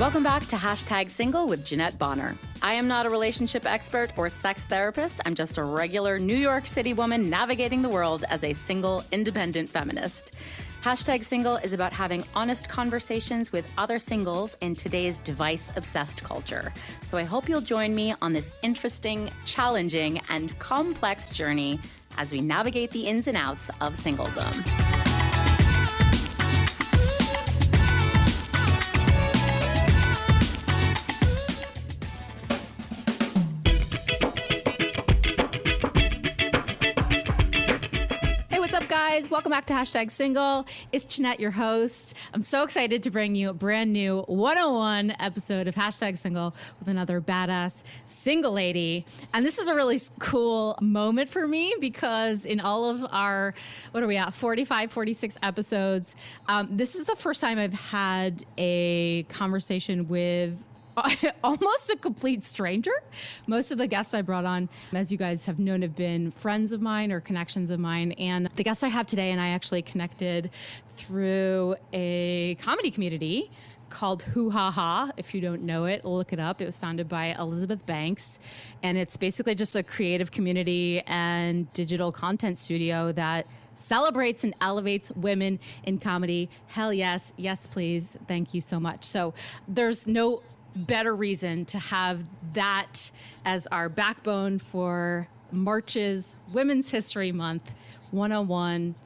Welcome back to Hashtag Single with Jeanette Bonner. I am not a relationship expert or sex therapist. I'm just a regular New York City woman navigating the world as a single, independent feminist. Hashtag Single is about having honest conversations with other singles in today's device-obsessed culture. So I hope you'll join me on this interesting, challenging, and complex journey as we navigate the ins and outs of singledom. Guys, welcome back to Hashtag Single. It's Jeanette, your host. I'm so excited to bring you a brand new 101 episode of Hashtag Single with another badass single lady. And this is a really cool moment for me because in all of our, 45, 46 episodes, this is the first time I've had a conversation with almost a complete stranger. Most of the guests I brought on, as you guys have known, have been friends of mine or connections of mine. And the guest I have today and I actually connected through a comedy community called Hoo Ha Ha. If you don't know it, look it up. It was founded by Elizabeth Banks. And it's basically just a creative community and digital content studio that celebrates and elevates women in comedy. Hell yes. Yes, please. Thank you so much. So there's no better reason to have that as our backbone for March's Women's History Month 101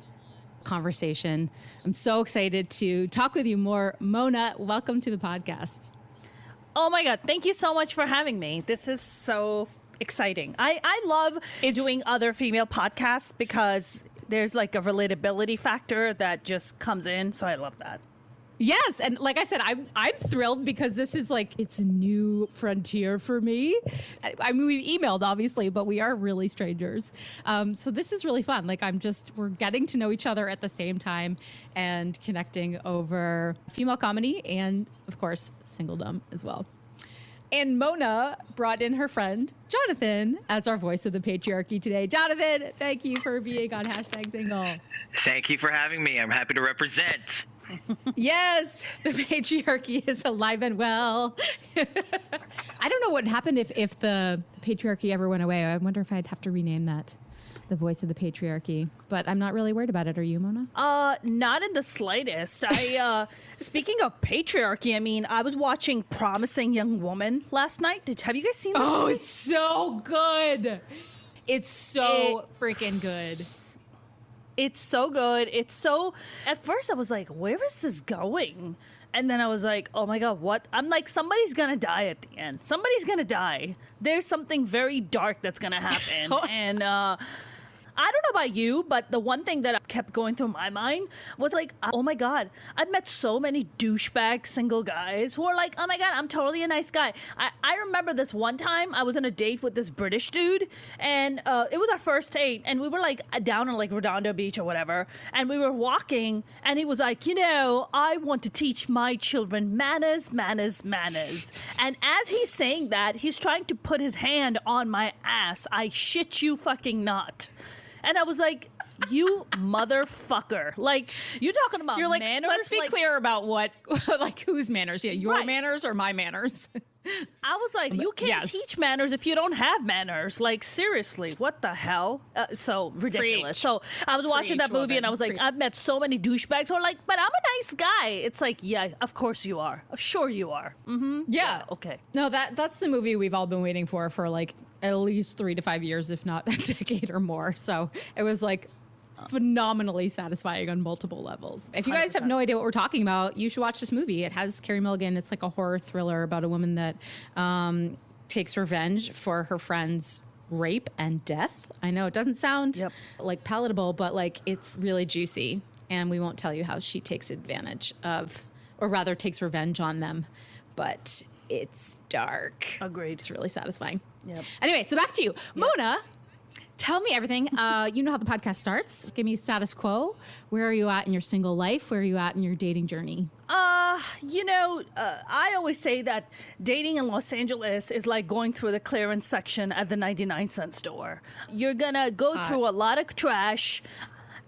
conversation. I'm so excited to talk with you more. Mona, welcome to the podcast. Oh my God. Thank you so much for having me. This is so exciting. I love doing other female podcasts because there's like a relatability factor that just comes in. So I love that. Yes, and like I said, I'm thrilled because this is like, it's a new frontier for me. I mean, we've emailed, obviously, but we are really strangers. So this is really fun. Like, we're getting to know each other at the same time and connecting over female comedy and, of course, singledom as well. And Mona brought in her friend, Jonathan, as our voice of the patriarchy today. Jonathan, thank you for being on Hashtag Single. Thank you for having me. I'm happy to represent. Yes, the patriarchy is alive and well. I don't know what happened if the patriarchy ever went away. I wonder if I'd have to rename that the voice of the patriarchy. But I'm not really worried about it. Are you, Mona? Not in the slightest. Speaking of patriarchy, I mean, I was watching Promising Young Woman last night. Have you guys seen this? Oh, it's so good. It's so freaking good. It's so good. At first I was like, where is this going? And then I was like, oh my God, what? I'm like, somebody's going to die at the end. Somebody's going to die. There's something very dark that's going to happen. And I don't know about you, but the one thing that kept going through my mind was like, oh my God, I've met so many douchebag single guys who are like, oh my God, I'm totally a nice guy. I remember this one time I was on a date with this British dude and it was our first date and we were like down on like Redondo Beach or whatever. And we were walking and he was like, I want to teach my children manners, manners, manners. And as he's saying that, he's trying to put his hand on my ass. I shit you fucking not. And I was like, you motherfucker. Like, you're talking about You're like, manners? Let's be clear about what, like, whose manners? Yeah, your Right. manners or my manners? I was like, you can't teach manners if you don't have manners. Like, seriously, what the hell? So ridiculous. Preach. So I was watching that movie woman. and I was like, I've met so many douchebags who are like, but I'm a nice guy. It's like, yeah, of course you are. Sure you are. Mm-hmm. Yeah. Okay. No, that's the movie we've all been waiting for like at least 3 to 5 years, if not a decade or more. So it was like phenomenally satisfying on multiple levels. If you guys 100%. have no idea what we're talking about, you should watch this movie. It has Carey Mulligan. It's like a horror thriller about a woman that takes revenge for her friend's rape and death. I know it doesn't sound like palatable, but like it's really juicy. And we won't tell you how she takes advantage of, or rather takes revenge on them. But it's dark. Agreed. It's really satisfying. Yep. Anyway, so back to you. Mona, tell me everything. You know how the podcast starts. Give me status quo. Where are you at in your single life? Where are you at in your dating journey? I always say that dating in Los Angeles is like going through the clearance section at the 99-cent store. You're gonna go through a lot of trash.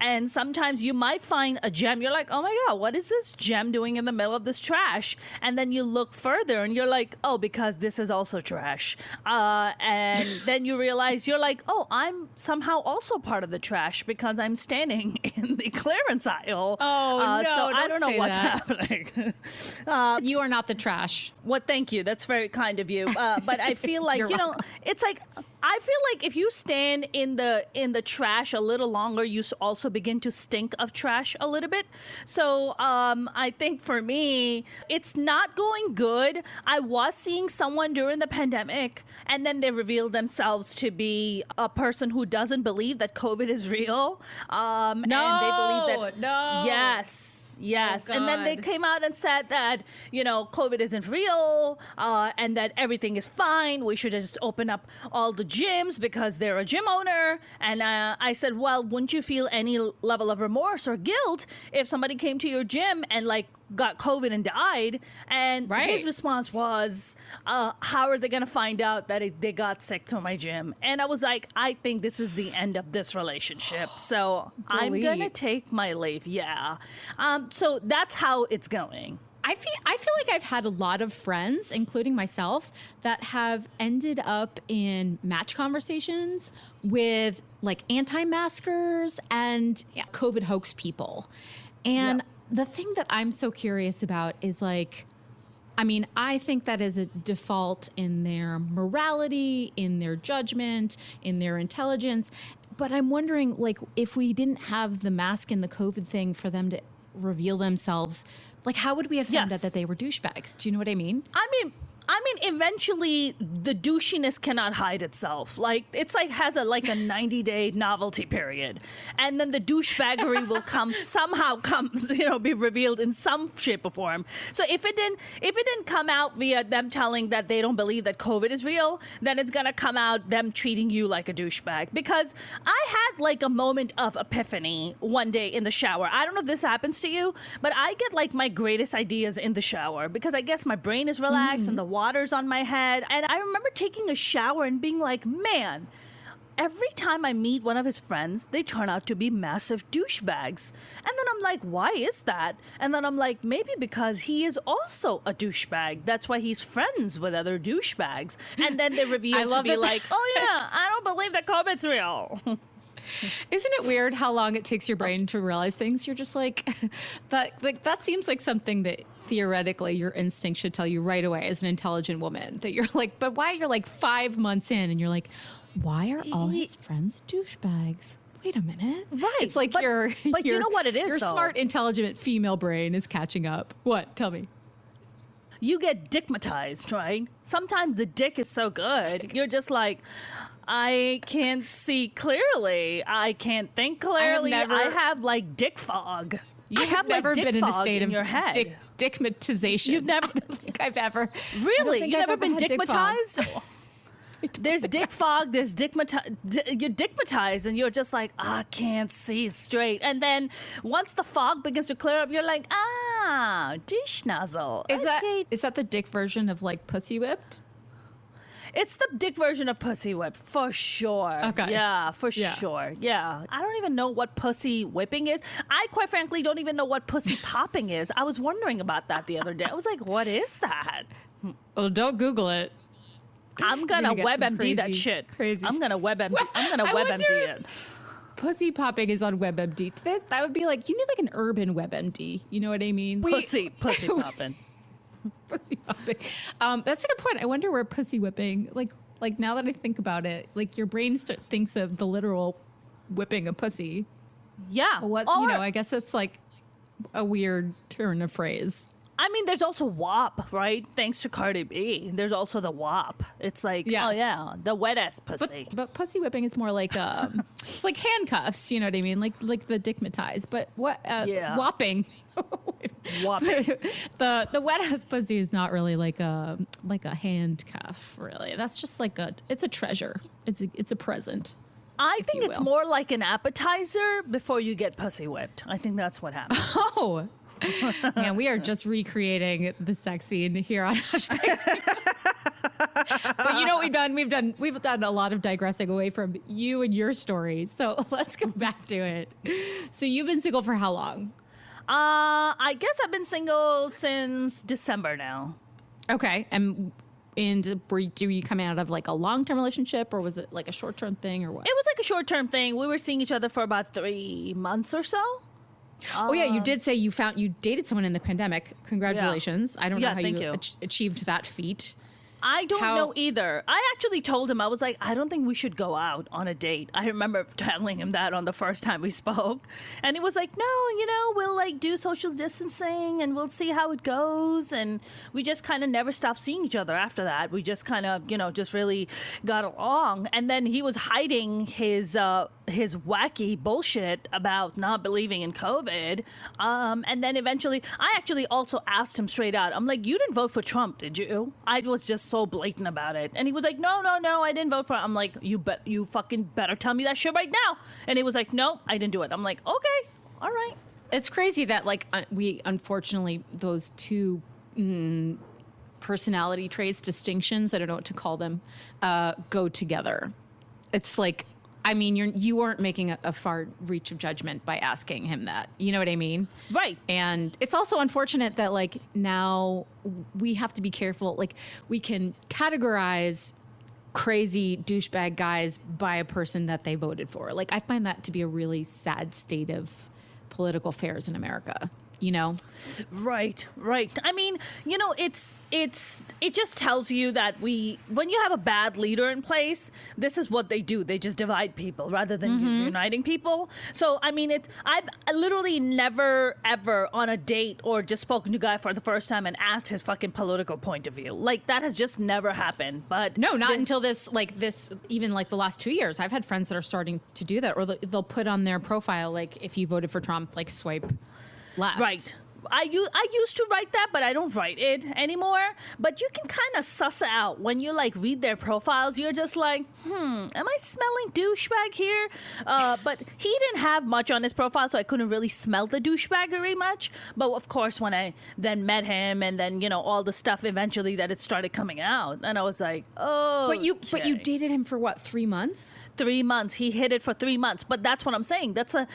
And sometimes you might find a gem. You're like, oh my God, what is this gem doing in the middle of this trash? And then you look further and you're like, oh, because this is also trash. And then you realize you're like, oh, I'm somehow also part of the trash because I'm standing in the clearance aisle. Oh, no, so I don't don't know say what's that. happening. You are not the trash. Well, thank you. That's very kind of you. But I feel like, You're welcome. it's like, I feel like if you stand in the trash a little longer, you also begin to stink of trash a little bit. So I think for me, it's not going good. I was seeing someone during the pandemic, and then they revealed themselves to be a person who doesn't believe that COVID is real. And they believe that. No. Yes. Oh, and then they God. came out and said that, COVID isn't real and that everything is fine. We should just open up all the gyms because they're a gym owner. And I said, well, wouldn't you feel any level of remorse or guilt if somebody came to your gym and got COVID and died? And Right. his response was, how are they going to find out that they got sick to my gym? And I was like, I think this is the end of this relationship. So I'm going to Delete. take my leave. Yeah. So that's how it's going. I feel like I've had a lot of friends, including myself, that have ended up in match conversations with like anti-maskers and COVID hoax people. And Yep. the thing that I'm so curious about is I think that is a default in their morality, in their judgment, in their intelligence. But I'm wondering, if we didn't have the mask and the COVID thing for them to reveal themselves, how would we have found Yes. out that they were douchebags? Do you know what I mean? I mean, eventually the douchiness cannot hide itself. It's has a 90-day novelty period, and then the douchebaggery will be revealed in some shape or form. So if it didn't come out via them telling that they don't believe that COVID is real, then it's gonna come out them treating you like a douchebag. Because I had a moment of epiphany one day in the shower. I don't know if this happens to you, but I get my greatest ideas in the shower because I guess my brain is relaxed and the water's on my head. And I remember taking a shower and being like, man, every time I meet one of his friends, they turn out to be massive douchebags. And then I'm like, why is that? And then I'm like, maybe because he is also a douchebag. That's why he's friends with other douchebags. And then they reveal to be like, oh yeah, I don't believe that COVID's real. Isn't it weird how long it takes your brain to realize things? You're just that seems like something that theoretically your instinct should tell you right away as an intelligent woman, that you're but why you're 5 months in and you're like, why are all his friends douchebags? Wait a minute. Right. It's but you know what it is, your though? smart, intelligent female brain is catching up. What? Tell me. You get dickmatized, right? Sometimes the dick is so good. You're just like, I can't see clearly. I can't think clearly. I have dick fog. You have never dick been in a fog state in of your head. dickmatization. You've never. I don't think I've ever. Really? You've never been had dick fog. dickmatized? There's dick fog. There's you're dickmatized, and you're just like, I can't see straight. And then once the fog begins to clear up, you're like, dish nozzle. Is that the dick version of pussy whipped? It's the dick version of pussy whip, for sure. Okay. Yeah, for sure. Yeah. I don't even know what pussy whipping is. I, quite frankly, don't even know what pussy popping is. I was wondering about that the other day. I was like, what is that? Well, don't Google it. I'm gonna get some WebMD that crazy- shit. crazy- I'm gonna WebMD. I'm gonna I WebMD wonder it. Pussy popping is on WebMD. That would be you need an urban WebMD. You know what I mean? Pussy popping. Pussy popping. That's a good point. I wonder where pussy whipping, now that I think about it, your brain thinks of the literal whipping a pussy. Yeah. What, I guess it's a weird turn of phrase. I mean, there's also WAP, right? Thanks to Cardi B. There's also the WAP. It's Yes. oh yeah, the wet ass pussy. But pussy whipping is more it's like handcuffs, you know what I mean? Like the dickmatized. But what Yeah. whopping. Whopping. the wet ass pussy is not really like a handcuff, really. That's just it's a treasure. It's a present. I think you it's will. more like an appetizer before you get pussy whipped. I think that's what happens. Oh. Man, we are just recreating the sex scene here on Hashtag. But you know what we've done a lot of digressing away from you and your story. So let's go back to it. So you've been single for how long? I guess I've been single since December now. Okay. And do you come out of like a long-term relationship, or was it like a short-term thing, or what? It was like a short-term thing. We were seeing each other for about 3 months or so. Oh yeah, you did say you dated someone in the pandemic. Congratulations. Yeah. I don't know how you achieved that feat. I don't know either. I actually told him, I was like, I don't think we should go out on a date. I remember telling him that on the first time we spoke. And he was like, no, we'll like do social distancing and we'll see how it goes. And we just kind of never stopped seeing each other after that. We just kind of, just really got along. And then he was hiding his wacky bullshit about not believing in COVID. And then eventually, I actually also asked him straight out. I'm like, you didn't vote for Trump, did you? I was just so blatant about it. And he was like, no, I didn't vote for him. I'm like, you fucking better tell me that shit right now. And he was like, no, I didn't do it. I'm like, okay, all right. It's crazy that like we, unfortunately, those two personality traits, distinctions, I don't know what to call them, go together. It's like, I mean, you weren't making a far reach of judgment by asking him that. You know what I mean? Right. And it's also unfortunate that like now we have to be careful. Like we can categorize crazy douchebag guys by a person that they voted for. Like I find that to be a really sad state of political affairs in America. Right. I mean, it just tells you that when you have a bad leader in place, this is what they do. They just divide people rather than uniting people. So, I mean, I've literally never, ever on a date or just spoken to a guy for the first time and asked his fucking political point of view. Like, that has just never happened. But no, not until this, even like the last 2 years. I've had friends that are starting to do that, or they'll put on their profile, like, if you voted for Trump, like, swipe left. Right. I used to write that, but I don't write it anymore. But you can kind of suss out when you like read their profiles. You're just like, am I smelling douchebag here? But he didn't have much on his profile, so I couldn't really smell the douchebaggery much. But of course, when I then met him, and then all the stuff eventually that it started coming out, and I was like, oh. But you dated him for what, 3 months? 3 months. He hid it for 3 months. But that's what I'm saying. That's the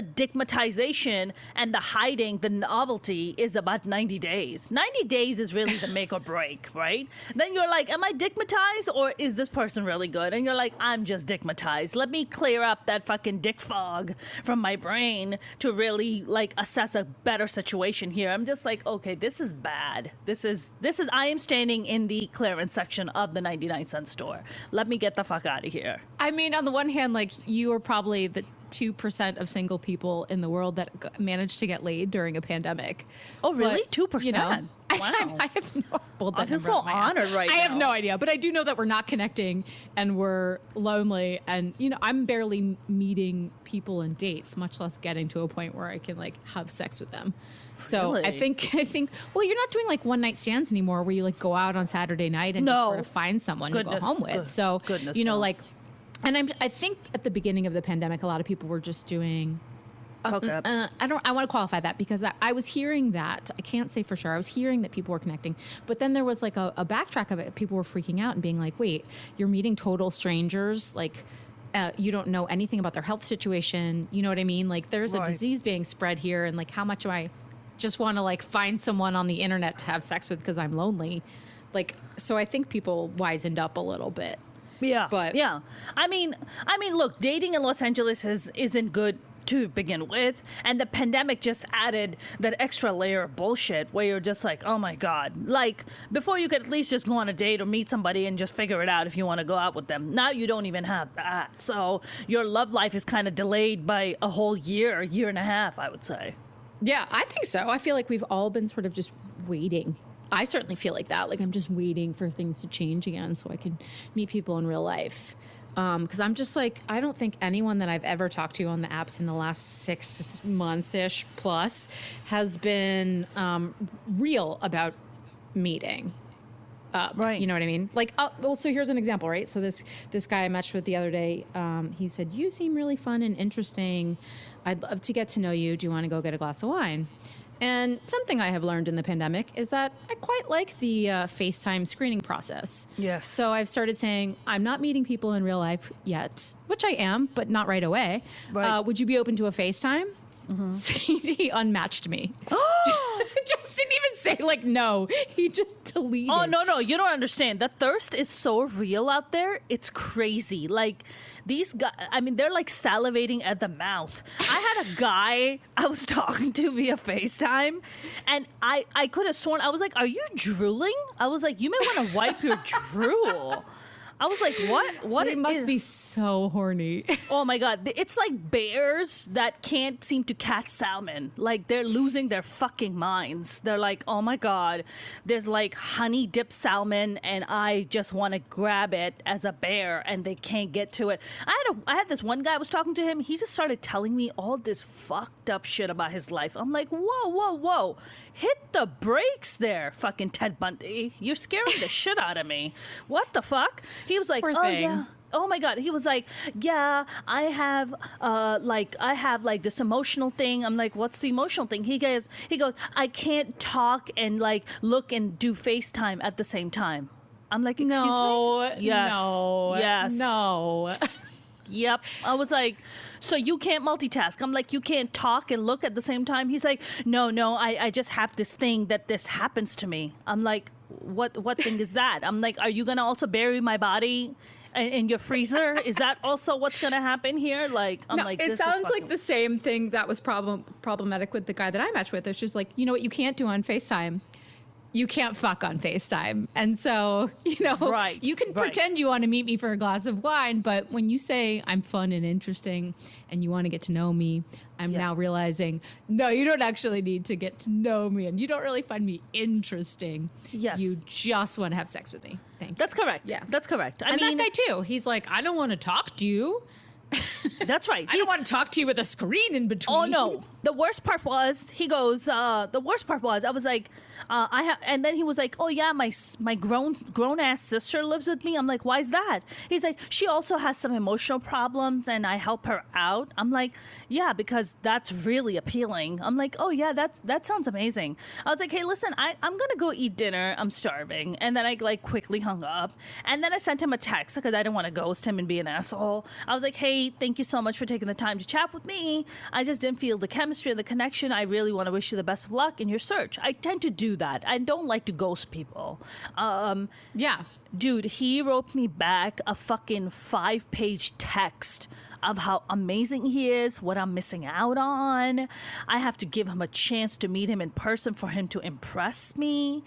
digmatization and the hiding, the novelty is about 90 days. 90 days is really the make or break, right? Then you're like, am I digmatized or is this person really good? And you're like, I'm just digmatized. Let me clear up that fucking dick fog from my brain to really like assess a better situation here. I'm just like, okay, this is bad. This is I am standing in the clearance section of the 99-cent store. Let me get the fuck out of here. I mean, on the one hand, like you are probably the 2% of single people in the world that managed to get laid during a pandemic. Oh, really? 2%? Wow. I have no. I feel so honored right now. I have no idea, but I do know that we're not connecting and we're lonely, and I'm barely meeting people in dates, much less getting to a point where I can like have sex with them. So really? I think well, you're not doing like one night stands anymore where you like go out on Saturday night and just sort of find someone to go home with. So like. And I think at the beginning of the pandemic, a lot of people were just doing hookups. I want to qualify that because I was hearing that. I can't say for sure. I was hearing that people were connecting, but then there was like a backtrack of it. People were freaking out and being like, "Wait, you're meeting total strangers? Like, you don't know anything about their health situation. You know what I mean? Like, there's a disease being spread here, and like, how much do I just want to like find someone on the internet to have sex with because I'm lonely?" Like, so I think people wisened up a little bit. Yeah, but yeah. I mean, look, dating in Los Angeles isn't good to begin with, and the pandemic just added that extra layer of bullshit where you're just like, oh my god, like before you could at least just go on a date or meet somebody and just figure it out if you want to go out with them. Now you don't even have that, so your love life is kind of delayed by a whole year and a half, I would say. Yeah, I think so. I feel like we've all been sort of just waiting. I certainly feel like that. Like I'm just waiting for things to change again so I can meet people in real life. Because I'm just like, I don't think anyone that I've ever talked to on the apps in the last 6 months-ish plus has been real about meeting. Right. You know what I mean? Like, well, so here's an example, right? So this guy I matched with the other day, he said, "You seem really fun and interesting. I'd love to get to know you. Do you want to go get a glass of wine?" And something I have learned in the pandemic is that I quite like the FaceTime screening process. Yes. So I've started saying, I'm not meeting people in real life yet, which I am, but not right away. Right. Would you be open to a FaceTime? He unmatched me. Just didn't even say like no. He just deleted. Oh, no, you don't understand. The thirst is so real out there. It's crazy. Like, these guys, I mean, they're like salivating at the mouth. I had a guy I was talking to via FaceTime, and I could have sworn, I was like, are you drooling? I was like, you may want to wipe your drool. I was like, what? He must be so horny. Oh my God. It's like bears that can't seem to catch salmon. Like, they're losing their fucking minds. They're like, oh my God, there's like honey dipped salmon and I just want to grab it as a bear and they can't get to it. I had this one guy I was talking to him. He just started telling me all this fucked up shit about his life. I'm like, whoa. Hit the brakes there, fucking Ted Bundy. You're scaring the shit out of me. What the fuck? He was like, Poor oh thing. yeah. Oh my God. He was like, yeah, I have this emotional thing. I'm like, what's the emotional thing? He goes, I can't talk and like look and do FaceTime at the same time. I'm like, excuse me? Yes. No. Yes. No. Yep. I was like, so you can't multitask. I'm like, you can't talk and look at the same time. He's like, no, I just have this thing that this happens to me. I'm like, what thing is that? I'm like, are you going to also bury my body in your freezer? Is that also what's going to happen here? Like, I'm like, it this sounds is like the same thing that was problematic with the guy that I matched with. It's just like, you know what you can't do on FaceTime? You can't fuck on FaceTime. And so, Right, you can right. pretend you want to meet me for a glass of wine, but when you say I'm fun and interesting and you want to get to know me, I'm now realizing, no, you don't actually need to get to know me and you don't really find me interesting. Yes. You just want to have sex with me. Thank you. That's correct. Yeah. That's correct. I And mean, that guy too. He's like, I don't want to talk to you. that's right. I don't want to talk to you with a screen in between. Oh no! The worst part was he goes. The worst part was I was like, and then he was like, oh yeah, my grown ass sister lives with me. I'm like, why is that? He's like, she also has some emotional problems, and I help her out. I'm like, yeah, because that's really appealing. I'm like, oh yeah, that sounds amazing. I was like, hey, listen, I'm gonna go eat dinner. I'm starving, and then I like quickly hung up, and then I sent him a text because I didn't want to ghost him and be an asshole. I was like, hey, thank you so much for taking the time to chat with me. I just didn't feel the chemistry and the connection. I really want to wish you the best of luck in your search. I tend to do that. I don't like to ghost people. Yeah. Dude, he wrote me back a fucking 5-page text of how amazing he is, what I'm missing out on. I have to give him a chance to meet him in person for him to impress me.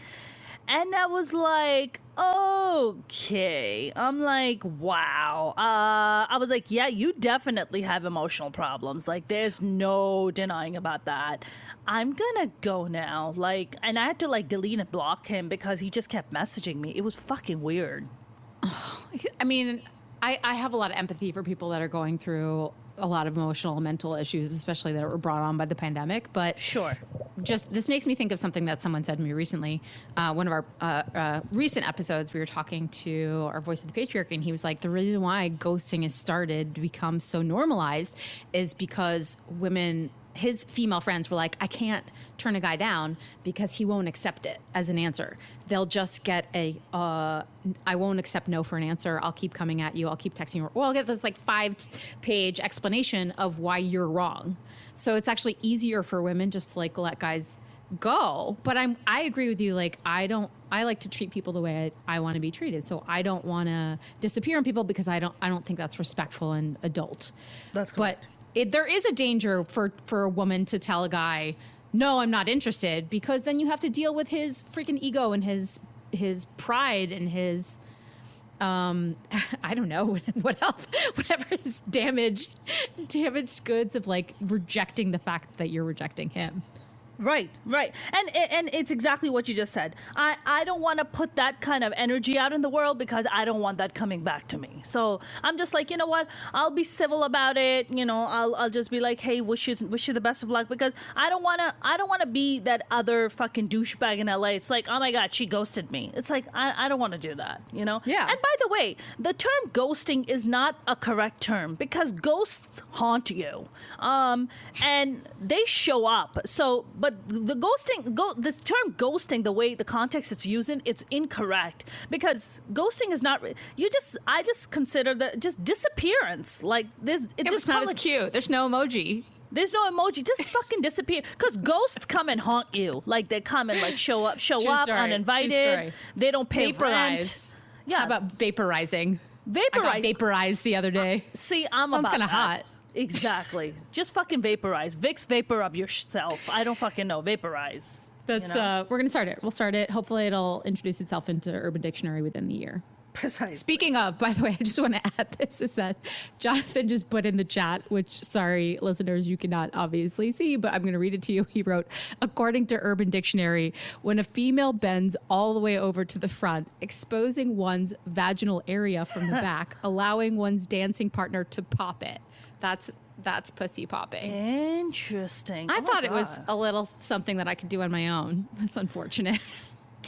And I was like, okay. I'm like, wow. I was like, yeah, you definitely have emotional problems. Like, there's no denying about that. I'm gonna go now. Like, and I had to like delete and block him because he just kept messaging me. It was fucking weird. I mean, I have a lot of empathy for people that are going through a lot of emotional and mental issues, especially that were brought on by the pandemic. But Sure. just this makes me think of something that someone said to me recently. One of our recent episodes, we were talking to our voice of the patriarchy, and he was like, the reason why ghosting has started to become so normalized is because women, his female friends were like, I can't turn a guy down because he won't accept it as an answer. They'll just get I won't accept no for an answer. I'll keep coming at you. I'll keep texting you. Well, I'll get this like 5-page explanation of why you're wrong. So it's actually easier for women just to like let guys go. But I agree with you. Like, I like to treat people the way I want to be treated. So I don't want to disappear on people because I don't think that's respectful and adult. That's correct. But there is a danger for a woman to tell a guy, no, I'm not interested, because then you have to deal with his freaking ego and his pride and his, I don't know, what else, whatever his damaged goods of like rejecting the fact that you're rejecting him. Right. And it's exactly what you just said. I don't want to put that kind of energy out in the world because I don't want that coming back to me. So I'm just like, you know what? I'll be civil about it. You know, I'll just be like, hey, wish you the best of luck, because I don't want to be that other fucking douchebag in LA. It's like, oh my God, she ghosted me. It's like, I don't want to do that, you know? Yeah. And by the way, the term ghosting is not a correct term because ghosts haunt you. And they show up. So but the this term ghosting, the way the context it's used in, it's incorrect because ghosting is not. I just consider that just disappearance. Like It's not as cute. There's no emoji. There's no emoji. Just fucking disappear. Because ghosts come and haunt you. Like they come and like show up uninvited. They don't pay rent. Yeah. How about vaporizing? Vaporize. I got vaporized the other day. See, Sounds kind of hot. Exactly. Just fucking vaporize. Vicks vapor up yourself. I don't fucking know. Vaporize. That's we're gonna start it. We'll start it. Hopefully, it'll introduce itself into Urban Dictionary within the year. Precisely. Speaking of, by the way, I just want to add this, is that Jonathan just put in the chat, which, sorry, listeners, you cannot obviously see, but I'm going to read it to you. He wrote, according to Urban Dictionary, when a female bends all the way over to the front, exposing one's vaginal area from the back, allowing one's dancing partner to pop it. That's pussy popping. Interesting. I thought it was a little something that I could do on my own. That's unfortunate.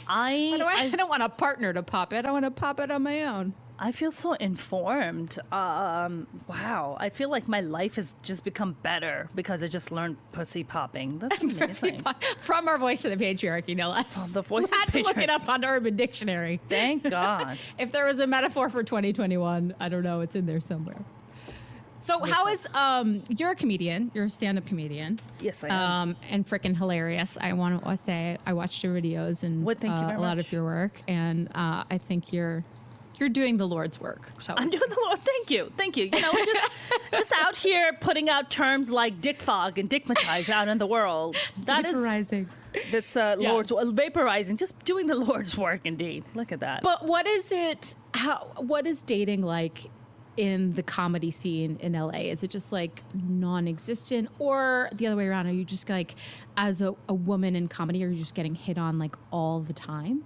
I don't want a partner to pop it. I want to pop it on my own. I feel so informed. Wow. I feel like my life has just become better because I just learned pussy popping. That's amazing. From our voice of the patriarchy, no less. From the voice of the had to look patriarchy. it up on Urban Dictionary. Thank God. If there was a metaphor for 2021, I don't know. It's in there somewhere. So how is you're a comedian, you're a stand-up comedian. Yes, I am. And freaking hilarious. I want to say I watched your videos and Thank you very a lot much. of your work, and I think you're doing the Lord's work. I'm doing the Lord. Thank you. You know, just out here putting out terms like dick fog and dickmatize out in the world. Vaporizing. That's Lord's vaporizing. Just doing the Lord's work, indeed. Look at that. But what is it? What is dating like in the comedy scene in LA? Is it just like non-existent, or the other way around? Are you just like, as a woman in comedy, are you just getting hit on like all the time?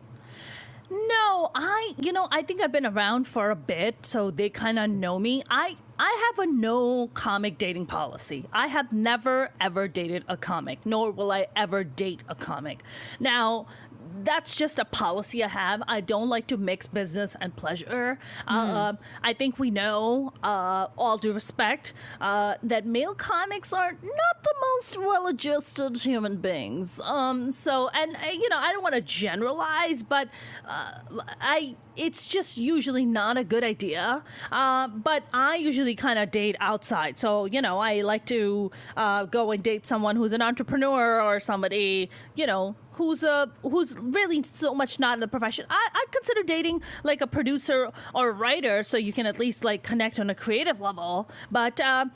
No, I think I've been around for a bit, so they kind of know me. I have a no comic dating policy. I have never, ever dated a comic, nor will I ever date a comic. Now, that's just a policy I have. I don't like to mix business and pleasure. I think we know, all due respect, that male comics are not the most well-adjusted human beings. I don't want to generalize, but it's just usually not a good idea. But I usually kind of date outside. So, I like to go and date someone who's an entrepreneur or somebody, who's really so much not in the profession. I'd consider dating like a producer or a writer, so you can at least like connect on a creative level. But dating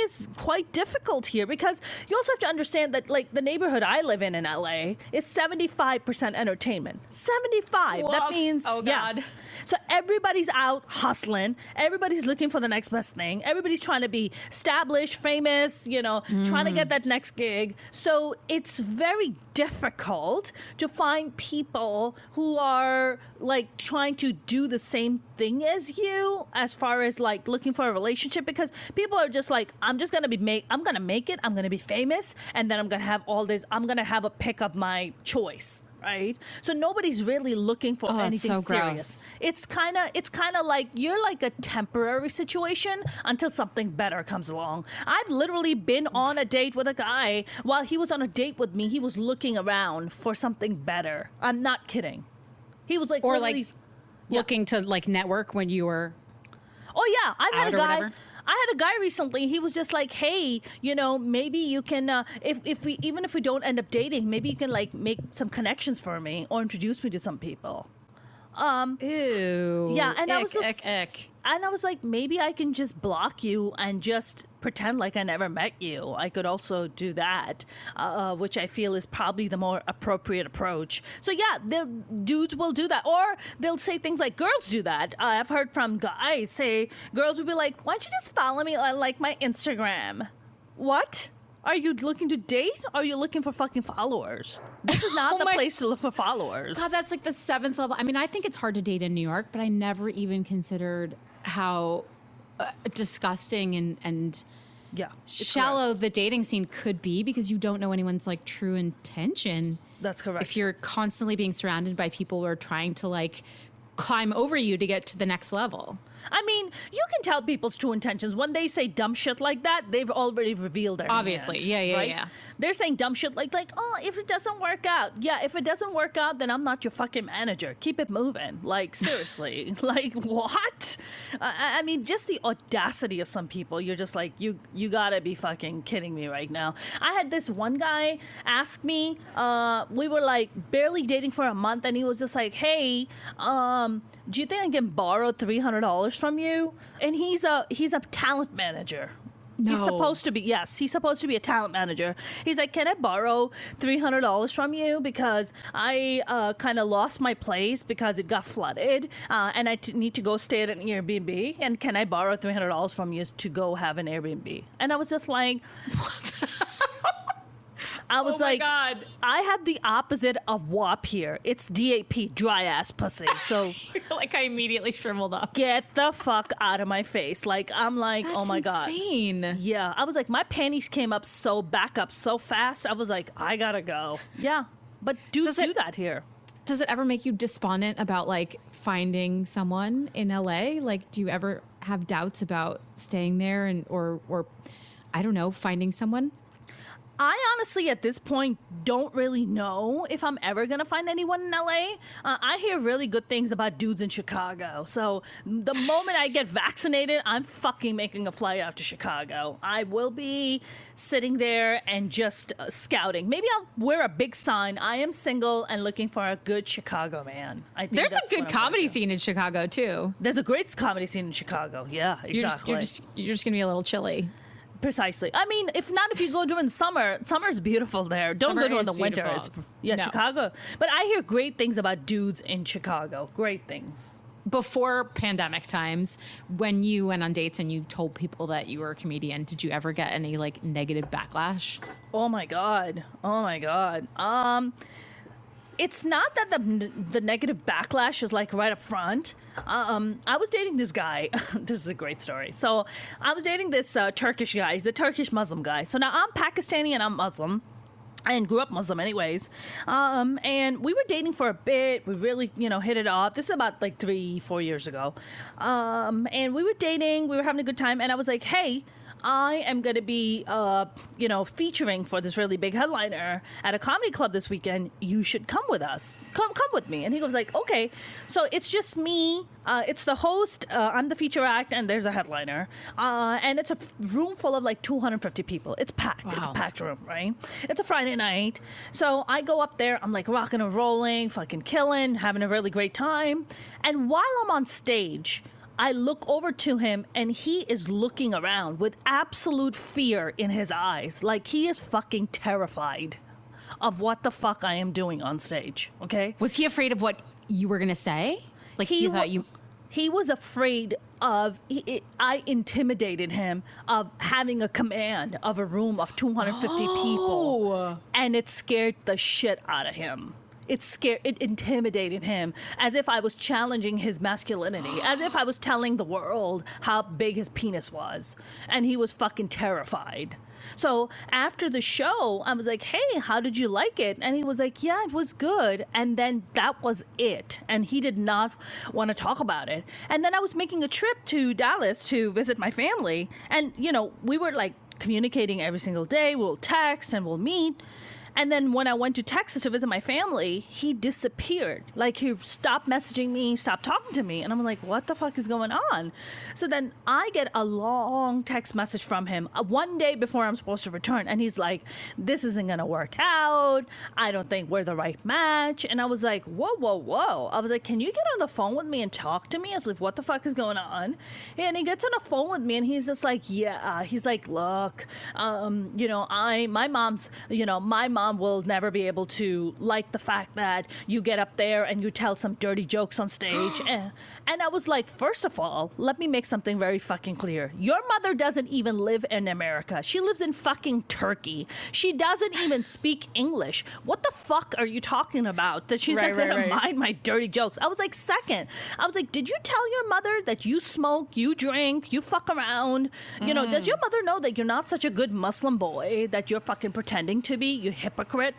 is quite difficult here because you also have to understand that like the neighborhood I live in LA is 75% entertainment. 75. Woof. That means oh God. So everybody's out hustling. Everybody's looking for the next best thing. Everybody's trying to be established, famous, trying to get that next gig. So it's very difficult to find people who are like trying to do the same thing as you as far as like looking for a relationship, because people are just like, I'm going to make it. I'm going to be famous. And then I'm going to have all this. I'm going to have a pick of my choice. Right? So nobody's really looking for anything so serious. It's kind of like you're like a temporary situation until something better comes along. I've literally been on a date with a guy. While he was on a date with me, he was looking around for something better. I'm not kidding. He was like, or like looking to like network when you were. Oh yeah, I've had a guy. Whatever. I had a guy recently. He was just like, "Hey, maybe you can, if we don't end up dating, maybe you can like make some connections for me or introduce me to some people." Ew. Yeah, and I Ick, was just, ick. and I was like, maybe I can just block you and just pretend like I never met you. I could also do that, which I feel is probably the more appropriate approach. So yeah, dudes will do that, or they'll say things like girls do that. I've heard from guys say girls will be like, "Why don't you just follow me on like my Instagram?" What? Are you looking to date? Or are you looking for fucking followers? This is not the place to look for followers. God, that's like the 7th level. I mean, I think it's hard to date in New York, but I never even considered how disgusting and shallow gross. the dating scene could be, because you don't know anyone's like true intention. That's correct. If you're constantly being surrounded by people who are trying to like climb over you to get to the next level. I mean, you can tell people's true intentions. When they say dumb shit like that, they've already revealed their Obviously. intent, Yeah. right? Yeah. They're saying dumb shit like, oh, if it doesn't work out. Yeah, if it doesn't work out, then I'm not your fucking manager. Keep it moving. Like, seriously. Like, what? I mean, just the audacity of some people. You're just like, you gotta be fucking kidding me right now. I had this one guy ask me, we were like barely dating for a month, and he was just like, hey, do you think I can borrow $300 from you? And he's a talent manager. No. He's supposed to be a talent manager. He's like, can I borrow $300 from you because I kind of lost my place because it got flooded, and I need to go stay at an Airbnb, and can I borrow $300 from you to go have an Airbnb? And I was just like, I was like, God. I had the opposite of WAP here. It's DAP, dry ass pussy. So Like I immediately shriveled up. get the fuck out of my face. Like, I'm like, That's oh my God. insane. Yeah. I was like, my panties came up back up so fast. I was like, I gotta go. Yeah. But dudes do that here. Does it ever make you despondent about like finding someone in LA? Like, do you ever have doubts about staying there or I don't know, finding someone? I honestly, at this point, don't really know if I'm ever going to find anyone in LA. I hear really good things about dudes in Chicago. So the moment I get vaccinated, I'm fucking making a flight out to Chicago. I will be sitting there and just scouting. Maybe I'll wear a big sign. I am single and looking for a good Chicago man. I think There's a that's good what I'm gonna comedy do. scene in Chicago too. There's a great comedy scene in Chicago. Yeah, exactly. You're just gonna be a little chilly. Precisely. I mean, if you go during summer, summer's beautiful there. Don't Summer go during is the winter. beautiful. No. Chicago. But I hear great things about dudes in Chicago. Great things. Before pandemic times, when you went on dates and you told people that you were a comedian, did you ever get any like negative backlash? Oh my God. It's not that the negative backlash is like right up front. I was dating this guy. This is a great story. So I was dating this Turkish guy. He's a Turkish Muslim guy. So now I'm Pakistani and I'm Muslim. And grew up Muslim anyways. And we were dating for a bit. We really, hit it off. This is about like 3-4 years ago. And we were dating. We were having a good time. And I was like, hey, I am going to be, featuring for this really big headliner at a comedy club this weekend. You should come with us. Come with me. And he goes like, okay. So it's just me. It's the host. I'm the feature act, and there's a headliner. And it's a room full of like 250 people. It's packed. Wow. It's a packed room, right? It's a Friday night. So I go up there. I'm like rocking and rolling, fucking killing, having a really great time. And while I'm on stage, I look over to him and he is looking around with absolute fear in his eyes. Like he is fucking terrified of what the fuck I am doing on stage. Okay? Was he afraid of what you were gonna say? Like he thought you. He was afraid of, I intimidated him of having a command of a room of 250 people. And it scared the shit out of him. It intimidated him as if I was challenging his masculinity, as if I was telling the world how big his penis was. And he was fucking terrified. So after the show, I was like, hey, how did you like it? And he was like, yeah, it was good. And then that was it. And he did not want to talk about it. And then I was making a trip to Dallas to visit my family. And, we were like communicating every single day. We'll text and we'll meet. And then when I went to Texas to visit my family, he disappeared. Like he stopped messaging me, stopped talking to me. And I'm like, what the fuck is going on? So then I get a long text message from him one day before I'm supposed to return. And he's like, this isn't going to work out. I don't think we're the right match. And I was like, whoa. I was like, can you get on the phone with me and talk to me? I was like, what the fuck is going on? And he gets on the phone with me and he's just like, yeah. He's like, look, my mom will never be able to like the fact that you get up there and you tell some dirty jokes on stage. And I was like, first of all, let me make something very fucking clear. Your mother doesn't even live in America. She lives in fucking Turkey. She doesn't even speak English. What the fuck are you talking about? That she's not going to mind my dirty jokes. I was like, second, did you tell your mother that you smoke, you drink, you fuck around? Does your mother know that you're not such a good Muslim boy that you're fucking pretending to be, you hypocrite?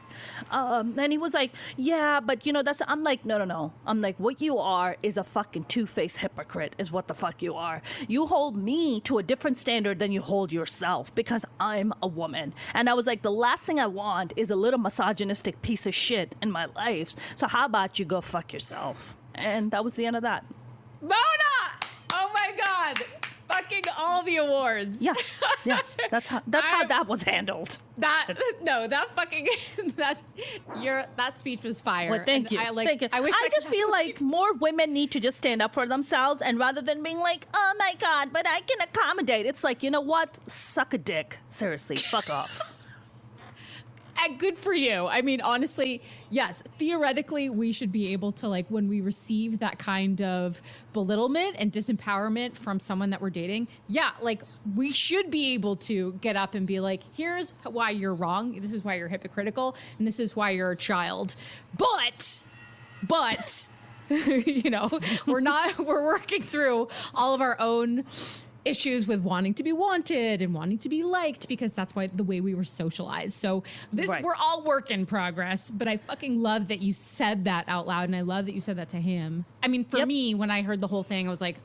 And he was like, yeah, but that's, I'm like, no. I'm like, what you are is a fucking two-faced hypocrite is what the fuck you are. You hold me to a different standard than you hold yourself because I'm a woman. And I was like, the last thing I want is a little misogynistic piece of shit in my life. So how about you go fuck yourself? And that was the end of that. Mona! Oh my God. Fucking all the awards. Yeah. That's how that was handled. That speech was fire. Well, thank you. Thank you. I just feel like more women need to just stand up for themselves, and rather than being like, oh my God, but I can accommodate. It's like, you know what? Suck a dick. Seriously, fuck off. And good for you. I mean, honestly, yes, theoretically, we should be able to, like, when we receive that kind of belittlement and disempowerment from someone that we're dating, yeah, like, we should be able to get up and be like, here's why you're wrong. This is why you're hypocritical. And this is why you're a child. But, you know, we're working through all of our own issues with wanting to be wanted and wanting to be liked because that's why the way we were socialized. So we're all work in progress, but I fucking love that you said that out loud, and I love that you said that to him. I mean, for me, when I heard the whole thing, I was like,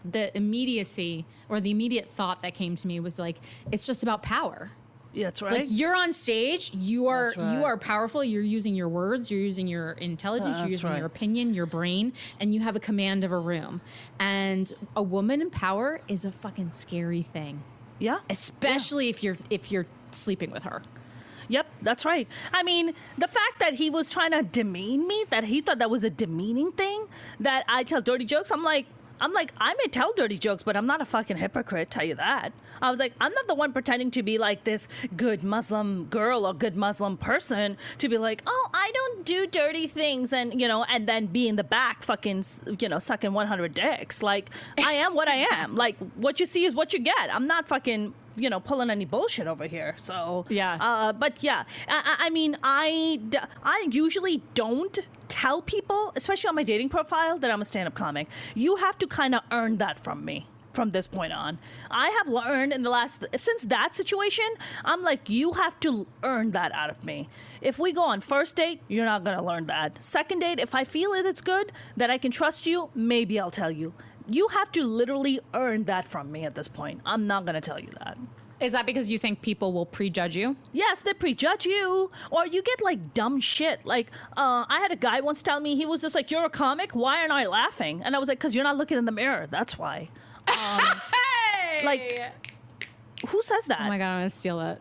the immediacy or the immediate thought that came to me was like, it's just about power. Yeah, that's right. Like, you're on stage, you are powerful, you're using your words, you're using your intelligence, you're using your opinion, your brain, and you have a command of a room. And a woman in power is a fucking scary thing. Yeah. Especially if you're sleeping with her. Yep, that's right. I mean, the fact that he was trying to demean me, that he thought that was a demeaning thing, that I tell dirty jokes, I'm like, I may tell dirty jokes, but I'm not a fucking hypocrite, tell you that. I was like, I'm not the one pretending to be like this good Muslim girl or good Muslim person to be like, oh, I don't do dirty things and, you know, and then be in the back fucking, you know, sucking 100 dicks. Like, I am what I am. Like, what you see is what you get. I'm not fucking, you know, pulling any bullshit over here. So, yeah. But yeah, I mean, I usually don't tell people, especially on my dating profile, that I'm a stand-up comic. You have to kind of earn that from me. From this point on, I have learned since that situation, I'm like, you have to earn that out of me. If we go on first date, you're not going to learn that. Second date, if I feel it's good, that I can trust you, maybe I'll tell you. You have to literally earn that from me at this point. I'm not going to tell you that. Is that because you think people will prejudge you? Yes, they prejudge you. Or you get like dumb shit. Like, I had a guy once tell me, he was just like, you're a comic? Why aren't I laughing? And I was like, because you're not looking in the mirror. That's why. Hey! Like, who says that? Oh my God, I'm gonna steal that.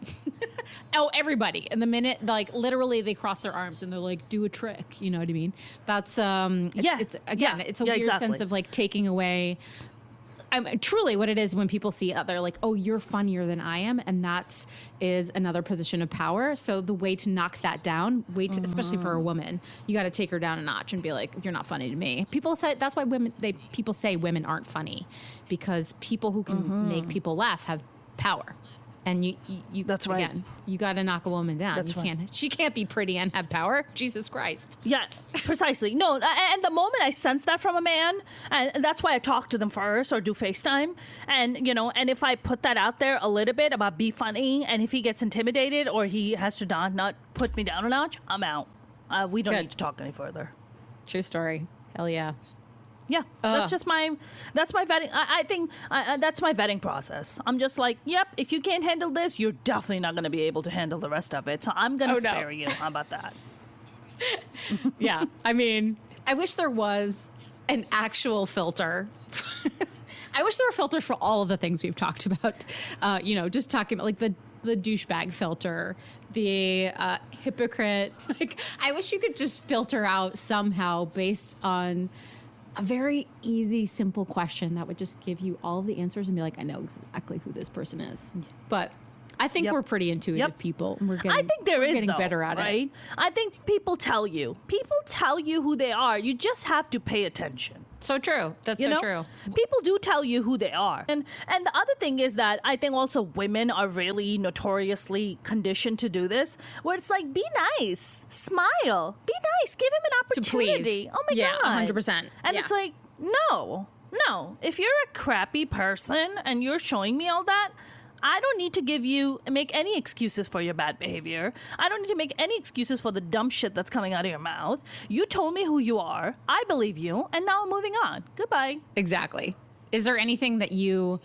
Oh, everybody. And the minute, like, literally they cross their arms and they're like, do a trick. You know what I mean? That's, it's a weird sense of like taking away. Truly what it is when people see other, like, oh, you're funnier than I am. And that is another position of power. So the way to knock that down, especially for a woman, you got to take her down a notch and be like, you're not funny to me. People say, that's why people say women aren't funny, because people who can make people laugh have power. And you that's right. Again, you got to knock a woman down. That's right. She can't be pretty and have power. Jesus Christ. Yeah, precisely. No, and the moment I sense that from a man, and that's why I talk to them first or do FaceTime. And, you know, and if I put that out there a little bit about be funny, and if he gets intimidated or he has to not put me down a notch, I'm out. We don't need to talk any further. True story. Hell yeah. Yeah, that's my vetting. I think that's my vetting process. I'm just like, yep, if you can't handle this, you're definitely not going to be able to handle the rest of it. So I'm going to spare you. How about that? Yeah, I mean, I wish there was an actual filter. I wish there were filters for all of the things we've talked about. You know, just talking about like the douchebag filter, the hypocrite. Like, I wish you could just filter out somehow based on a very easy, simple question that would just give you all of the answers and be like, I know exactly who this person is. But I think we're pretty intuitive people. And I think there is getting better at it. I think people tell you who they are. You just have to pay attention. So true. That's so true. People do tell you who they are. And the other thing is that I think also women are really notoriously conditioned to do this, where it's like, be nice, smile, be nice, give him an opportunity. Oh my God. 100%. And it's like, no. If you're a crappy person and you're showing me all that, I don't need to make any excuses for your bad behavior. I don't need to make any excuses for the dumb shit that's coming out of your mouth. You told me who you are. I believe you. And now I'm moving on. Goodbye. Exactly. Is there anything that you,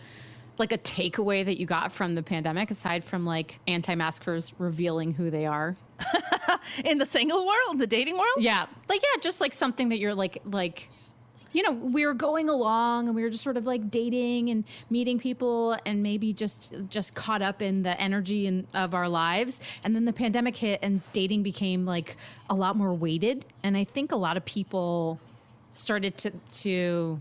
like a takeaway that you got from the pandemic, aside from like anti-maskers revealing who they are? In the single world, the dating world? Yeah. Like, yeah, just like something that you're like, you know, we were going along and we were just sort of like dating and meeting people and maybe just caught up in the energy of our lives. And then the pandemic hit and dating became like a lot more weighted. And I think a lot of people started to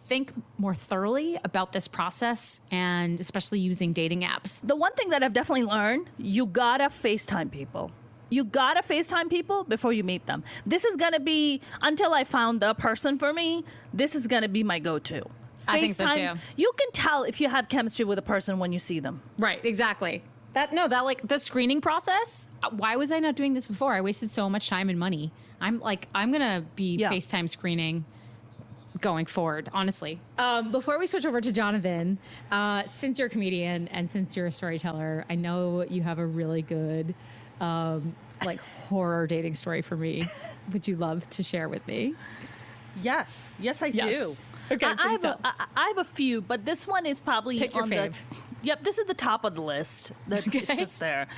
think more thoroughly about this process, and especially using dating apps. The one thing that I've definitely learned, you gotta FaceTime people. You gotta FaceTime people before you meet them. This is gonna be, until I found the person for me, this is gonna be my go-to. I think so too. You can tell if you have chemistry with a person when you see them. Right, exactly. That like the screening process. Why was I not doing this before? I wasted so much time and money. I'm gonna be FaceTime screening going forward, honestly. Before we switch over to Jonathan, since you're a comedian and since you're a storyteller, I know you have a really good like horror dating story for me. Would you love to share with me? Yes, I do. Okay, I have a few, but this one is probably Pick your on fave. Yep, this is the top of the list that sits there.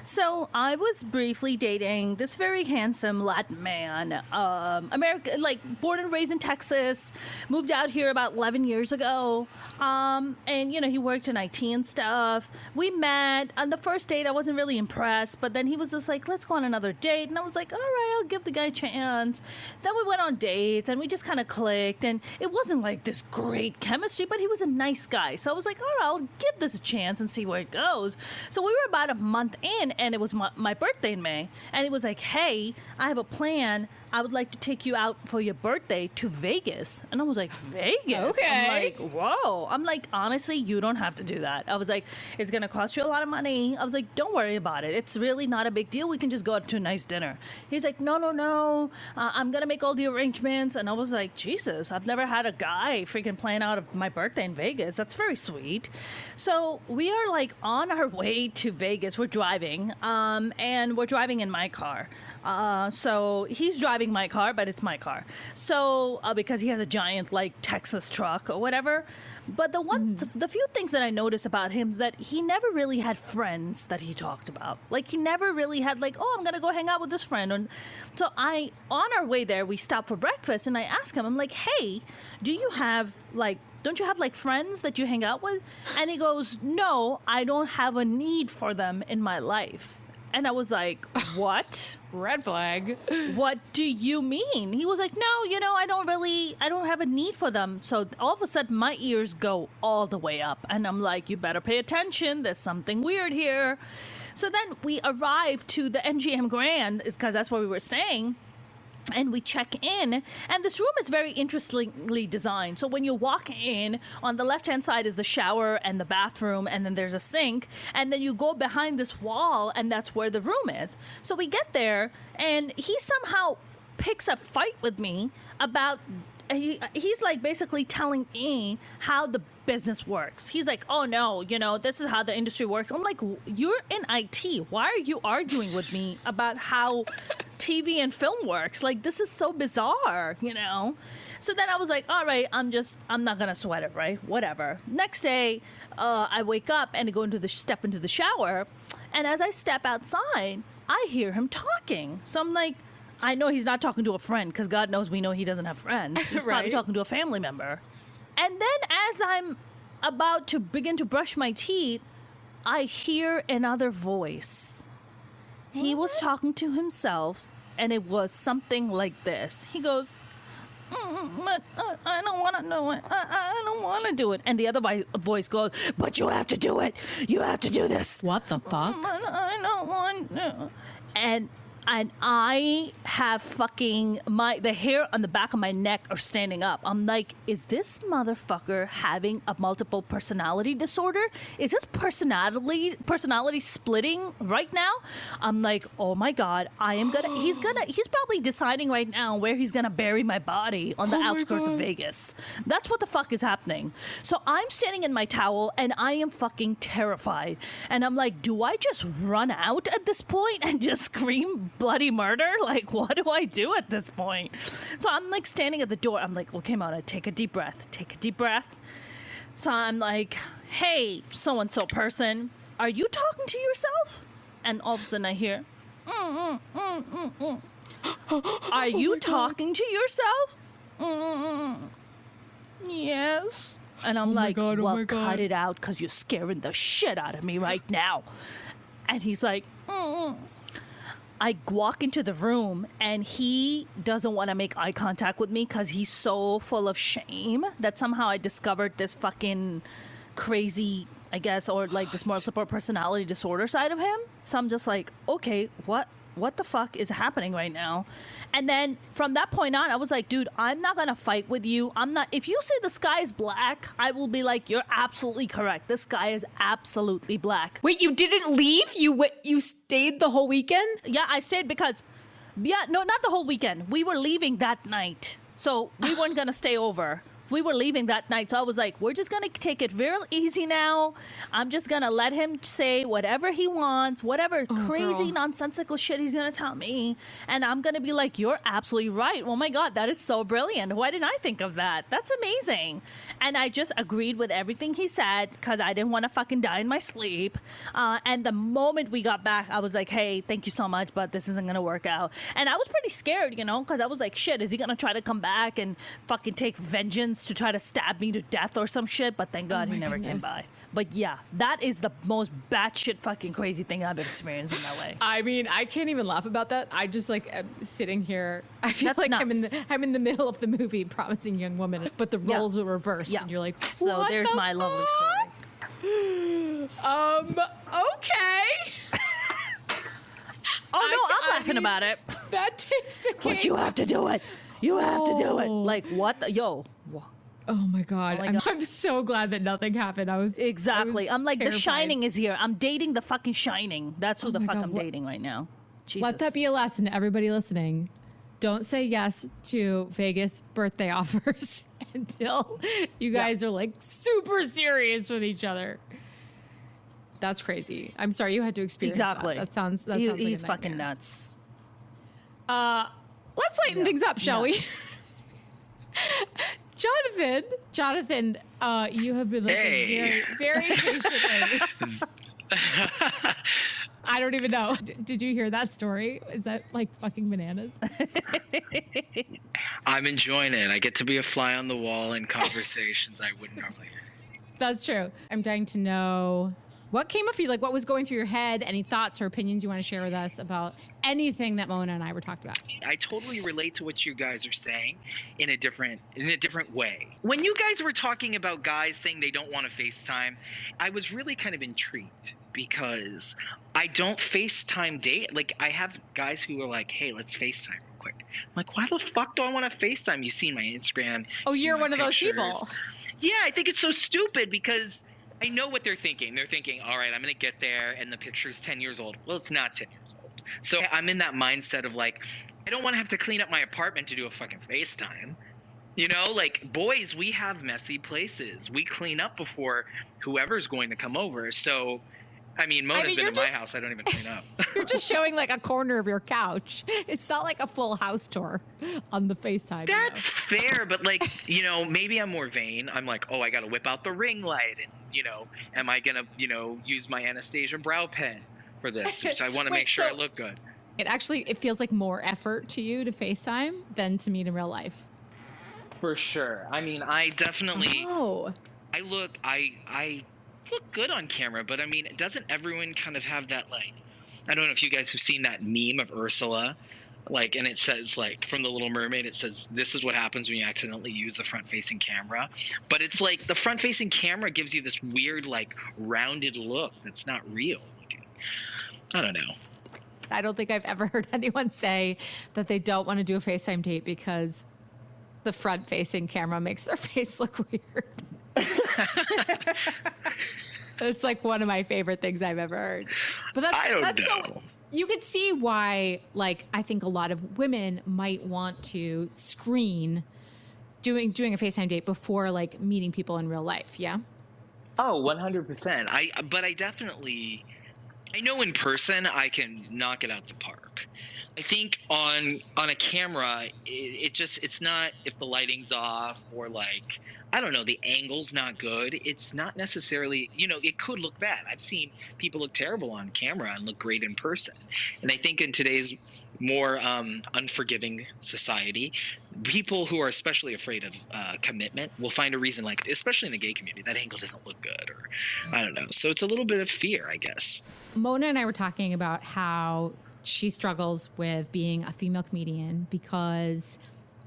So I was briefly dating this very handsome Latin man, American, like born and raised in Texas, moved out here about 11 years ago. And, you know, he worked in IT and stuff. We met. On the first date, I wasn't really impressed, but then he was just like, let's go on another date. And I was like, all right, I'll give the guy a chance. Then we went on dates and we just kind of clicked. And it wasn't like this great chemistry, but he was a nice guy. So I was like, all right, I'll give this a chance and see where it goes. So we were about a month in, and it was my birthday in May. And it was like, hey, I have a plan. I would like to take you out for your birthday to Vegas. And I was like, Vegas? Okay. I'm like, whoa. I'm like, honestly, you don't have to do that. I was like, it's going to cost you a lot of money. I was like, don't worry about it. It's really not a big deal. We can just go out to a nice dinner. He's like, no. I'm going to make all the arrangements. And I was like, Jesus, I've never had a guy freaking plan out of my birthday in Vegas. That's very sweet. So we are like on our way to Vegas. We're driving, and we're driving in my car. So he's driving my car, but it's my car. So, because he has a giant, like, Texas truck or whatever. But the few things that I noticed about him is that he never really had friends that he talked about. Like, he never really had, like, oh, I'm going to go hang out with this friend. And so on our way there, we stopped for breakfast, and I asked him, I'm like, hey, don't you have, like, friends that you hang out with? And he goes, no, I don't have a need for them in my life. And I was like, what? Red flag. What do you mean? He was like, no, you know, I don't have a need for them. So all of a sudden my ears go all the way up. And I'm like, you better pay attention. There's something weird here. So then we arrived to the MGM Grand, because that's where we were staying. And we check in, and this room is very interestingly designed. So when you walk in, on the left-hand side is the shower and the bathroom, and then there's a sink, and then you go behind this wall, and that's where the room is. So we get there, and he somehow picks a fight with me about... He's like basically telling me how the business works. He's like, oh no, you know, this is how the industry works. I'm like, you're in IT. Why are you arguing with me about how TV and film works? Like, this is so bizarre, you know? So then I was like, all right, I'm not going to sweat it, right? Whatever. Next day, I wake up and step into the shower. And as I step outside, I hear him talking. So I'm like, I know he's not talking to a friend, because God knows we know he doesn't have friends. He's probably talking to a family member. And then as I'm about to begin to brush my teeth, I hear another voice. He was talking to himself, and it was something like this. He goes, but I don't want to do it. I don't want to do it. And the other voice goes, but you have to do it. You have to do this. What the fuck? I don't want to. And and I have fucking the hair on the back of my neck are standing up. I'm like, is this motherfucker having a multiple personality disorder? Is this personality splitting right now? I'm like, oh my God, he's probably deciding right now where he's gonna bury my body on the outskirts of Vegas. That's what the fuck is happening. So I'm standing in my towel and I am fucking terrified. And I'm like, do I just run out at this point and just scream bloody murder? Like, what do I do at this point? So I'm like standing at the door. I'm like, okay, Mona, take a deep breath. So I'm like, hey, so-and-so person, are you talking to yourself? And all of a sudden I hear, are you talking to yourself? Yes. And I'm like, well, cut it out because you're scaring the shit out of me right now. And he's like, I walk into the room and he doesn't want to make eye contact with me because he's so full of shame that somehow I discovered this fucking crazy, I guess, or like this multiple personality disorder side of him. So I'm just like, okay, what the fuck is happening right now? And then from that point on, I was like, dude, I'm not going to fight with you. If you say the sky is black, I will be like, you're absolutely correct. The sky is absolutely black. Wait, you didn't leave? You stayed the whole weekend? Yeah, I stayed because, no, not the whole weekend. We were leaving that night. So we weren't going to stay over. We were leaving that night. So I was like, we're just going to take it real easy now. I'm just going to let him say whatever he wants, whatever crazy, nonsensical shit he's going to tell me. And I'm going to be like, you're absolutely right. Oh my God, that is so brilliant. Why didn't I think of that? That's amazing. And I just agreed with everything he said because I didn't want to fucking die in my sleep. And the moment we got back, I was like, hey, thank you so much, but this isn't going to work out. And I was pretty scared, because I was like, shit, is he going to try to come back and fucking take vengeance to try to stab me to death or some shit? But thank God he never came by. But yeah, that is the most batshit fucking crazy thing I've ever experienced in LA. I mean, I can't even laugh about that. I just am sitting here. I feel That's like nuts. I'm in the middle of the movie Promising Young Woman, but the roles are reversed, and you're like, so there's my lovely story. Okay. Oh no, I'm laughing about it. That takes the cake. But you have to do it. You have to do it. Like what? Oh my God. I'm so glad that nothing happened. Exactly. I'm like, terrified. The Shining is here. I'm dating the fucking Shining. That's who the fuck I'm dating right now. Jesus. Let that be a lesson to everybody listening. Don't say yes to Vegas birthday offers until you guys are like super serious with each other. That's crazy. I'm sorry you had to experience that. That sounds like he's a fucking nightmare. nuts. Let's lighten things up, shall we? Jonathan, you have been listening very, very patiently. I don't even know. Did you hear that story? Is that like fucking bananas? I'm enjoying it. I get to be a fly on the wall in conversations I wouldn't normally hear. That's true. I'm dying to know what came up for you. Like, what was going through your head? Any thoughts or opinions you want to share with us about anything that Mona and I were talking about? I totally relate to what you guys are saying in a different way. When you guys were talking about guys saying they don't want to FaceTime, I was really kind of intrigued because I don't FaceTime date. Like, I have guys who are like, hey, let's FaceTime real quick. I'm like, why the fuck do I want to FaceTime? You've seen my Instagram. Oh, you're one of those people. Yeah, I think it's so stupid because I know what they're thinking. They're thinking, all right, I'm going to get there and the picture's 10 years old. Well, it's not 10 years old. So I'm in that mindset of like, I don't want to have to clean up my apartment to do a fucking FaceTime. Like boys, we have messy places. We clean up before whoever's going to come over. So, Mona's been in my house. I don't even clean up. You're just showing like a corner of your couch. It's not like a full house tour on the FaceTime. That's fair, but like, maybe I'm more vain. I'm like, oh, I got to whip out the ring light and, am I going to, use my Anastasia brow pen for this? So I want to make sure I look good. It feels like more effort to you to FaceTime than to meet in real life. For sure. I definitely, I look good on camera, but doesn't everyone kind of have that, like, I don't know if you guys have seen that meme of Ursula, like, and it says, like, from The Little Mermaid, it says, this is what happens when you accidentally use the front-facing camera. But it's like the front-facing camera gives you this weird, like, rounded look that's not real looking. I don't know. I don't think I've ever heard anyone say that they don't want to do a FaceTime date because the front-facing camera makes their face look weird. It's like one of my favorite things I've ever heard. But that's know. So you could see why, like, I think a lot of women might want to screen doing a FaceTime date before, like, meeting people in real life. Yeah. Oh, 100%. But I definitely, I know in person I can knock it out the park. I think on a camera, it's not, if the lighting's off or, like, I don't know, the angle's not good. It's not necessarily, it could look bad. I've seen people look terrible on camera and look great in person. And I think in today's more unforgiving society, people who are especially afraid of commitment will find a reason, like, especially in the gay community, that angle doesn't look good, or I don't know. So it's a little bit of fear, I guess. Mona and I were talking about how she struggles with being a female comedian because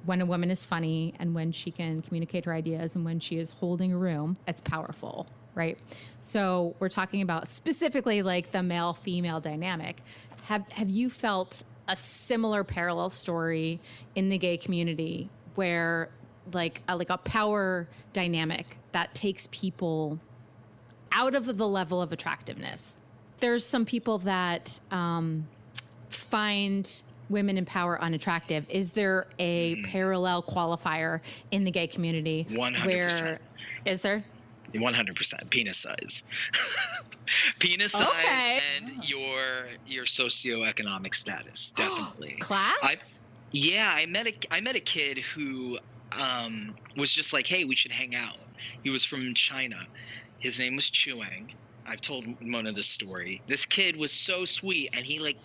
when a woman is funny and when she can communicate her ideas and when she is holding a room, it's powerful, right? So we're talking about specifically like the male-female dynamic. Have you felt a similar parallel story in the gay community where like a power dynamic that takes people out of the level of attractiveness? There's some people that find women in power unattractive. Is there a parallel qualifier in the gay community? 100%. Where is there? 100%. Penis size. Penis size and your socioeconomic status, definitely. Class? I met a kid who was just like, hey, we should hang out. He was from China. His name was Chuang. I've told Mona this story. This kid was so sweet, and he like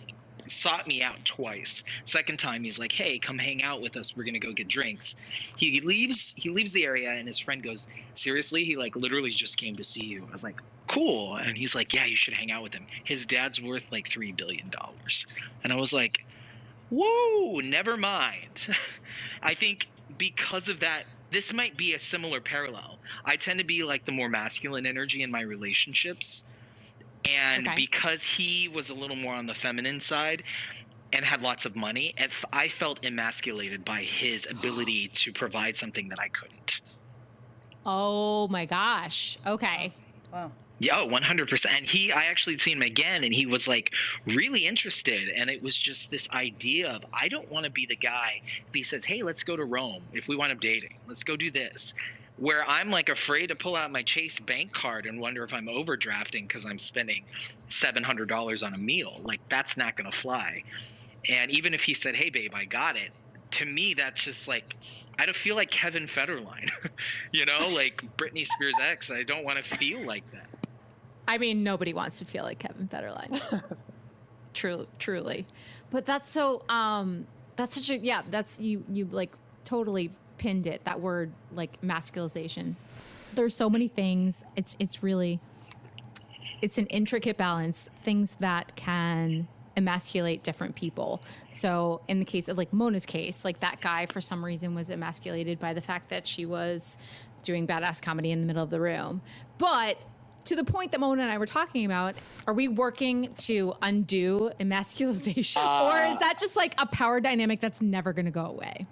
sought me out twice. Second time, he's like, hey, come hang out with us. We're going to go get drinks. He leaves the area, and his friend goes, seriously? He like literally just came to see you. I was like, cool. And he's like, yeah, you should hang out with him. His dad's worth like $3 billion. And I was like, whoa, never mind. I think because of that, this might be a similar parallel. I tend to be like the more masculine energy in my relationships. And because he was a little more on the feminine side and had lots of money, I felt emasculated by his ability to provide something that I couldn't. Oh my gosh. Okay. Wow. Yeah, 100%. And I actually seen him again, and he was like really interested. And it was just this idea of, I don't want to be the guy if he says, hey, let's go to Rome. If we wind up dating, let's go do this. Where I'm like afraid to pull out my Chase bank card and wonder if I'm overdrafting because I'm spending $700 on a meal. Like, that's not going to fly. And even if he said, hey, babe, I got it. To me, that's just like, I don't feel like Kevin Federline, like Britney Spears' ex. I don't want to feel like that. I mean, nobody wants to feel like Kevin Federline. Truly. But that's so, that's such a, that's, you like totally pinned it, that word, like masculization. There's so many things. It's really, it's an intricate balance, things that can emasculate different people. So in the case of like Mona's case, like that guy for some reason was emasculated by the fact that she was doing badass comedy in the middle of the room. But to the point that Mona and I were talking about, are we working to undo emasculization? Or is that just like a power dynamic that's never going to go away?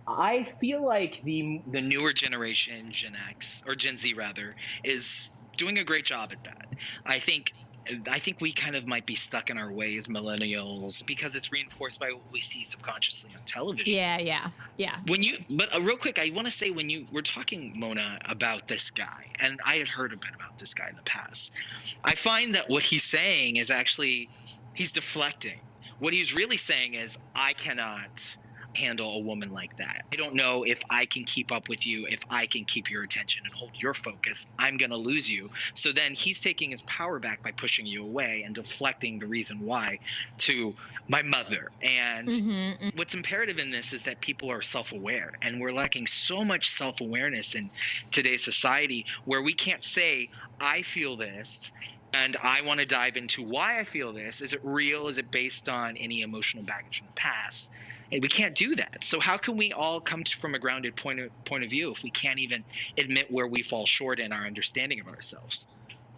I feel like the newer generation, Gen X, or Gen Z rather, is doing a great job at that. I think we kind of might be stuck in our ways, millennials, because it's reinforced by what we see subconsciously on television. Yeah. But real quick, I want to say, when you were talking, Mona, about this guy, and I had heard a bit about this guy in the past, I find that what he's saying is actually, he's deflecting. What he's really saying is, I cannot handle a woman like that. I don't know if I can keep up with you, if I can keep your attention and hold your focus. I'm going to lose you. So then he's taking his power back by pushing you away and deflecting the reason why to my mother. And what's imperative in this is that people are self-aware, and we're lacking so much self-awareness in today's society, where we can't say, I feel this and I want to dive into why I feel this. Is it real? Is it based on any emotional baggage in the past? And we can't do that. So how can we all come from a grounded point of view if we can't even admit where we fall short in our understanding of ourselves?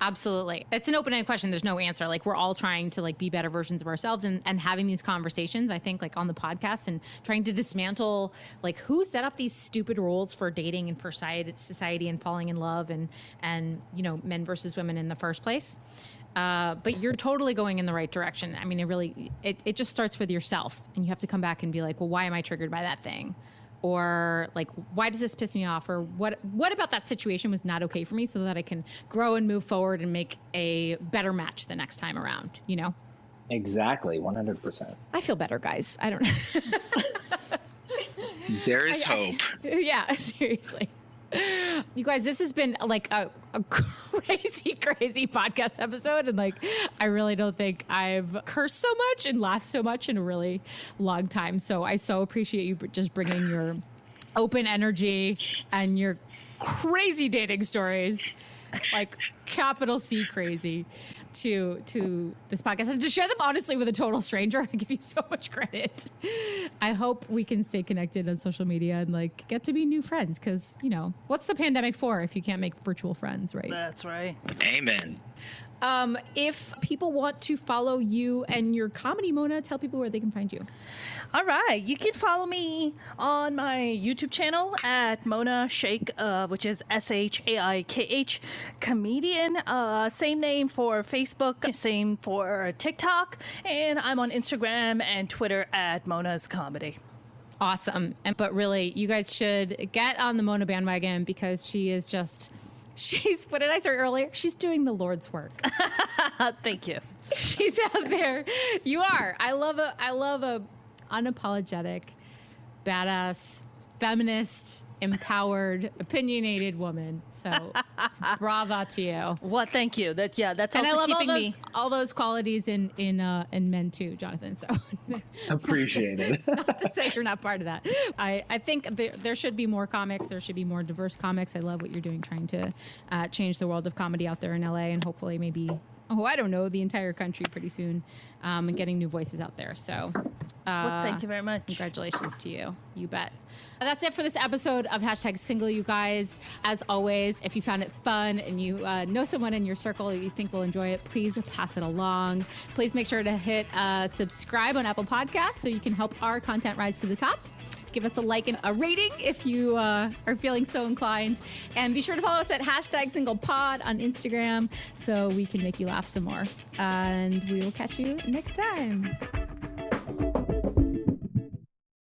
Absolutely. It's an open-ended question. There's no answer. Like, we're all trying to like be better versions of ourselves and having these conversations, I think, like on the podcast, and trying to dismantle like who set up these stupid rules for dating and for society and falling in love and you know, men versus women in the first place. But you're totally going in the right direction. I mean, it just starts with yourself, and you have to come back and be like, well, why am I triggered by that thing? Or like, why does this piss me off? Or what about that situation was not okay for me, so that I can grow and move forward and make a better match the next time around, you know? Exactly. 100%. I feel better, guys. I don't know. There is hope. Yeah, seriously. You guys, this has been like a crazy podcast episode. And like, I really don't think I've cursed so much and laughed so much in a really long time. So I so appreciate you just bringing your open energy and your crazy dating stories, like capital C crazy, to this podcast, and to share them honestly with a total stranger. I give you so much credit. I hope we can stay connected on social media and like get to be new friends, because, you know, what's the pandemic for if you can't make virtual friends, right? That's right. Amen. If people want to follow you and your comedy, Mona, tell people where they can find you. All right. You can follow me on my YouTube channel at Mona Shaikh, which is SHAIKH comedian. Same name for Facebook, same for TikTok. And I'm on Instagram and Twitter at Mona's Comedy. Awesome. But really, you guys should get on the Mona bandwagon, because she is just... She's, what did I say earlier? She's doing the Lord's work. Thank you. She's out there. You are. I love a unapologetic, badass, feminist, empowered, opinionated woman. So brava to you. Well, thank you. That's And I also love keeping all those qualities in men too, Jonathan. So Appreciate it. not to say you're not part of that. I think there should be more comics. There should be more diverse comics. I love what you're doing, trying to change the world of comedy out there in LA, and hopefully maybe, I don't know, the entire country pretty soon, and getting new voices out there. So thank you very much. Congratulations to you. You bet. That's it for this episode of #Single, you guys. As always, if you found it fun and you know someone in your circle that you think will enjoy it, please pass it along. Please make sure to hit subscribe on Apple Podcasts so you can help our content rise to the top. Give us a like and a rating if you are feeling so inclined. And be sure to follow us at #SinglePod on Instagram so we can make you laugh some more. And we will catch you next time.